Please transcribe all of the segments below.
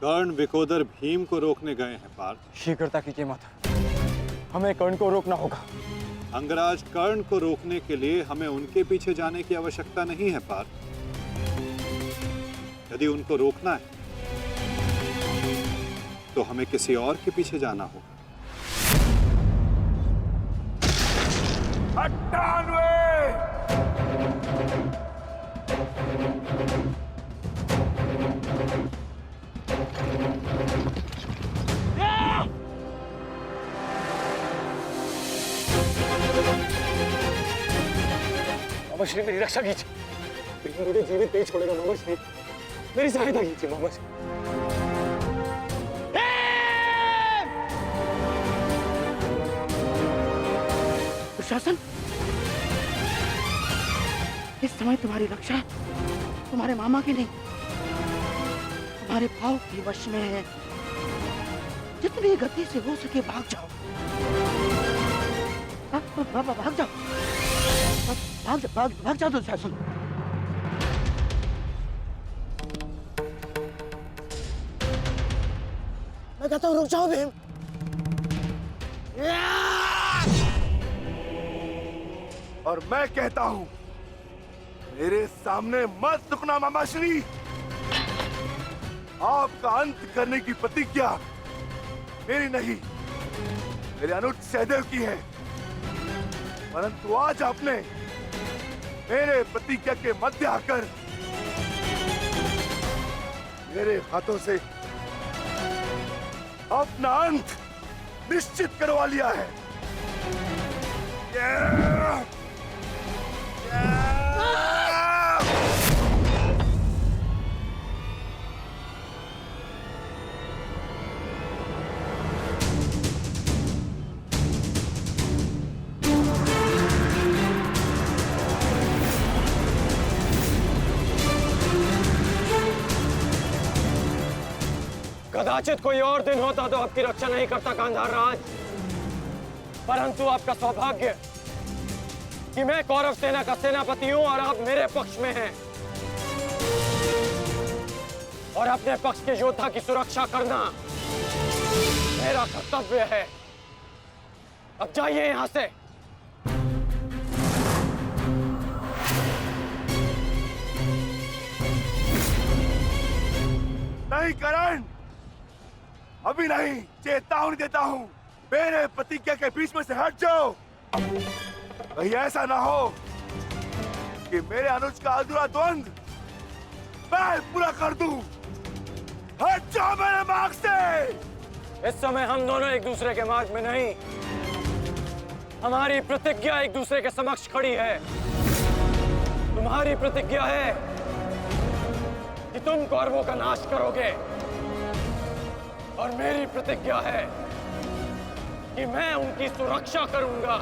कर्ण विकोदर भीम को रोकने गए हैं पार्थ। शीघ्रता कीजिए माता, हमें कर्ण को रोकना होगा। अंगराज कर्ण को रोकने के लिए हमें उनके पीछे जाने की आवश्यकता नहीं है पार्थ। यदि उनको रोकना है तो हमें किसी और के पीछे जाना होगा। 98! मामा श्री मेरी रक्षा कीजिए, भीम मुझे जीवित नहीं छोड़ेगा। मामा श्री मेरी सहायता कीजिए। मामा श्री दुशासन, इस समय तुम्हारी रक्षा तुम्हारे मामा की नहीं, तुम्हारे भाव के वश में है। जितनी गति से हो सके भाग जाओ। भाग जाओ, भाग जाओ दुशासन। मैं कहता हूँ रुक जाओ भीम। और मैं कहता हूं, मेरे सामने मत रुकना मामाश्री। आपका अंत करने की प्रतिज्ञा मेरी नहीं, मेरे अनुज सहदेव की है। परंतु आज आपने मेरे प्रतिज्ञा के मध्य आकर मेरे हाथों से अपना अंत निश्चित करवा लिया है। कदाचित कोई और दिन होता तो आपकी रक्षा नहीं करता गांधार राज, परंतु आपका सौभाग्य कि मैं कौरव सेना का सेनापति हूं और आप मेरे पक्ष में हैं। और अपने पक्ष के योद्धा की सुरक्षा करना मेरा कर्तव्य है। अब जाइए यहां से। नहीं करण, अभी नहीं। चेतावनी देता हूं, मेरे प्रतिज्ञा के बीच में से हट जाओ। कहीं ऐसा ना हो कि मेरे अनुज का अधूरा द्वंद मैं पूरा कर दूं। हट जाओ मेरे मार्ग से। इस समय हम दोनों एक दूसरे के मार्ग में नहीं, हमारी प्रतिज्ञा एक दूसरे के समक्ष खड़ी है। तुम्हारी प्रतिज्ञा है कि तुम कौरवों का नाश करोगे और मेरी प्रतिज्ञा है कि मैं उनकी सुरक्षा करूंगा।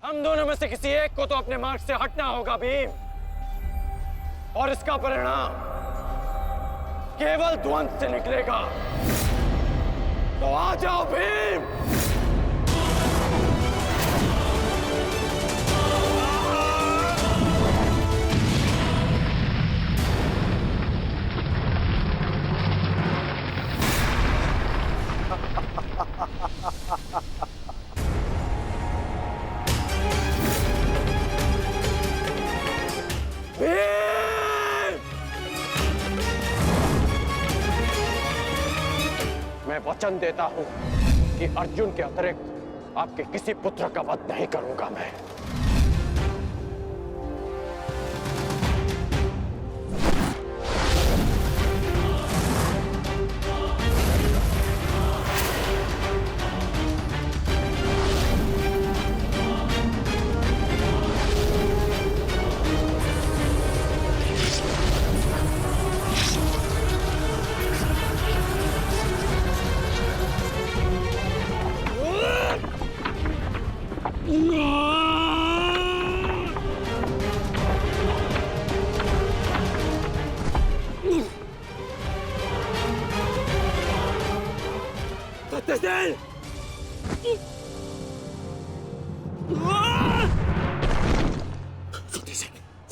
हम दोनों में से किसी एक को तो अपने मार्ग से हटना होगा भीम, और इसका परिणाम केवल द्वंद से निकलेगा। तो आ जाओ भीम। मैं वचन देता हूं कि अर्जुन के अतिरिक्त आपके किसी पुत्र का वध नहीं करूंगा मैं।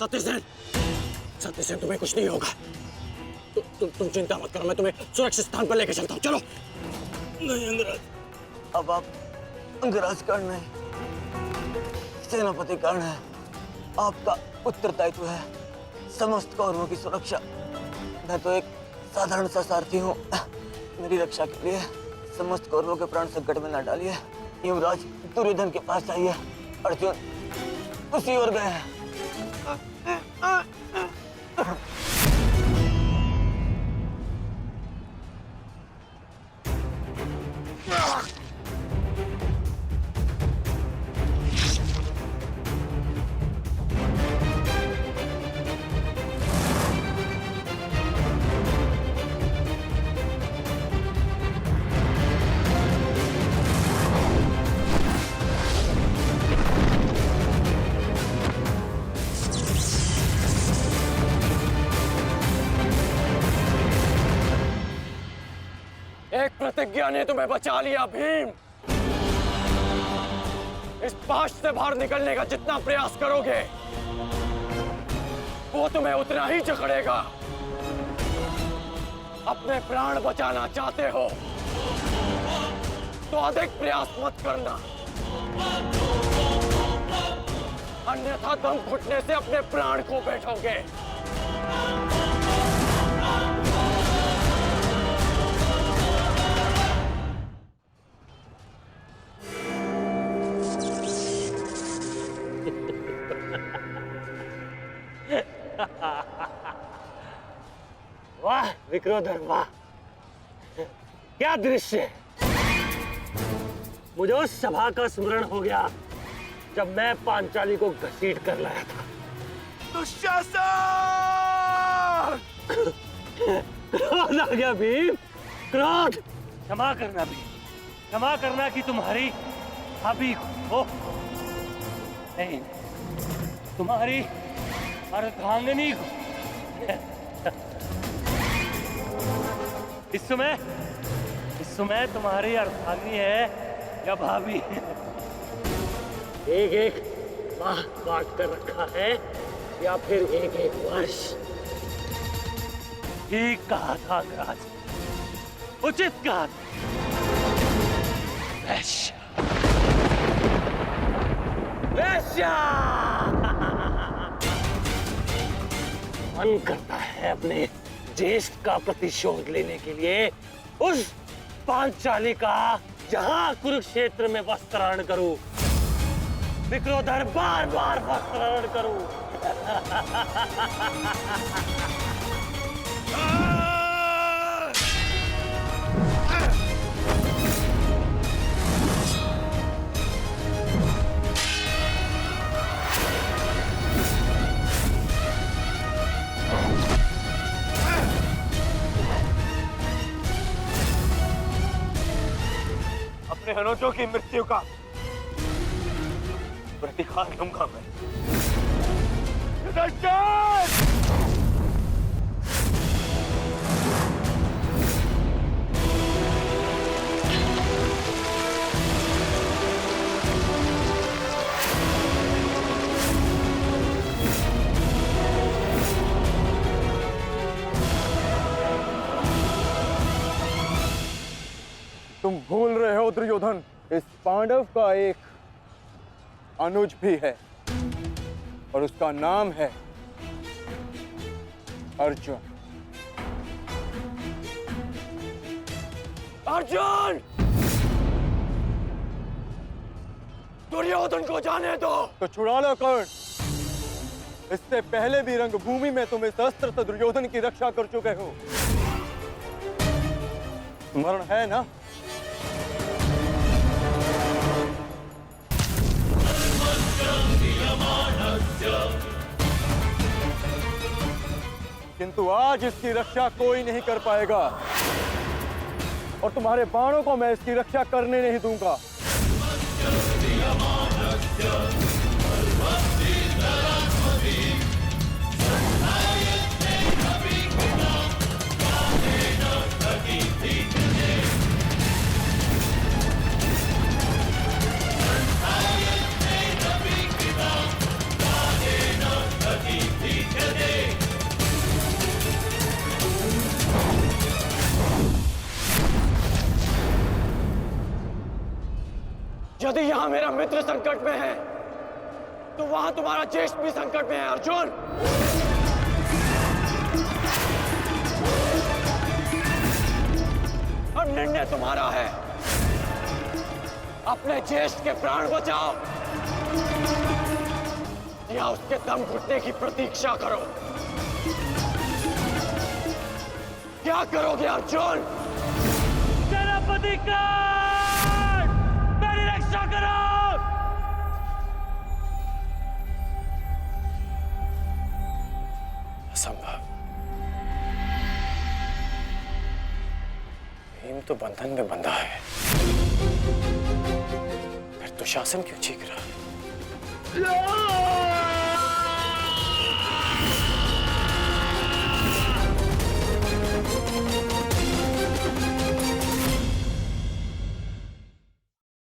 सत्यसेन, सत्यसेन तुम्हें कुछ नहीं होगा। तुम चिंता मत करो, मैं तुम्हें सुरक्षित स्थान पर लेकर चलता हूँ। चलो। नहीं अंगराज, अब आप अंगराज कर्ण नहीं, सेनापति कर्ण है। आपका उत्तरदायित्व है समस्त कौरवों की सुरक्षा। मैं तो एक साधारण सा सारथी हूँ। मेरी रक्षा के लिए समस्त कौरवों के प्राण संकट में न डालिए। युवराज दुर्योधन के पास जाइए, अर्जुन उसी ओर गए हैं। एक प्रतिज्ञा ने तुम्हें बचा लिया भीम। इस पाश से बाहर निकलने का जितना प्रयास करोगे, वो तुम्हें उतना ही जकड़ेगा। अपने प्राण बचाना चाहते हो तो अधिक प्रयास मत करना, अन्यथा दम घुटने से अपने प्राण खो बैठोगे। वाह विक्रोधर, वाह क्या दृश्य है। मुझे उस सभा का स्मरण हो गया जब मैं पांचाली को घसीट कर लाया था। दुशासन! क्रोध आ गया भीम, क्रोध। क्षमा करना भीम, क्षमा करना कि तुम्हारी भाभी को नहीं, तुम्हारी अर्धांगिनी को। इस समय तुम्हारी अर्धांगिनी है या भाभी? एक एक माह बांट कर रखा है या फिर एक एक वर्ष? ठीक कहा था अंगराज, उचित कहा था। वैश्य, वैश्य। मन करता है अपने ज्येष्ठ का प्रतिशोध लेने के लिए उस पांचाली का जहां कुरुक्षेत्र में वस्त्राहरण करूं, विक्रोधर बार बार वस्त्राहरण करूं। अपने अनुजों की मृत्यु का प्रतिकार लूंगा मैं। युधिष्ठिर! तुम भूल रहे हो दुर्योधन, इस पांडव का एक अनुज भी है और उसका नाम है अर्जुन। अर्जुन! दुर्योधन को जाने दो। तो छुड़ा लो कर्ण। इससे पहले भी रंगभूमि में तुम इस अस्त्र से दुर्योधन की रक्षा कर चुके हो। स्मरण है ना? किंतु आज इसकी रक्षा कोई नहीं कर पाएगा और तुम्हारे बाणों को मैं इसकी रक्षा करने नहीं दूंगा। He यदि यहाँ मेरा मित्र संकट में है तो वहां तुम्हारा ज्येष्ठ भी संकट में है अर्जुन। अब निर्णय तुम्हारा है, अपने ज्येष्ठ के प्राण बचाओ या उसके दम घुटने की प्रतीक्षा करो। क्या करोगे अर्जुन? सेनापति कर्ण, मेरी रक्षा करो। असंभव। भीम तो बंधन में बंधा है, फिर दुशासन क्यों चीख रहा है?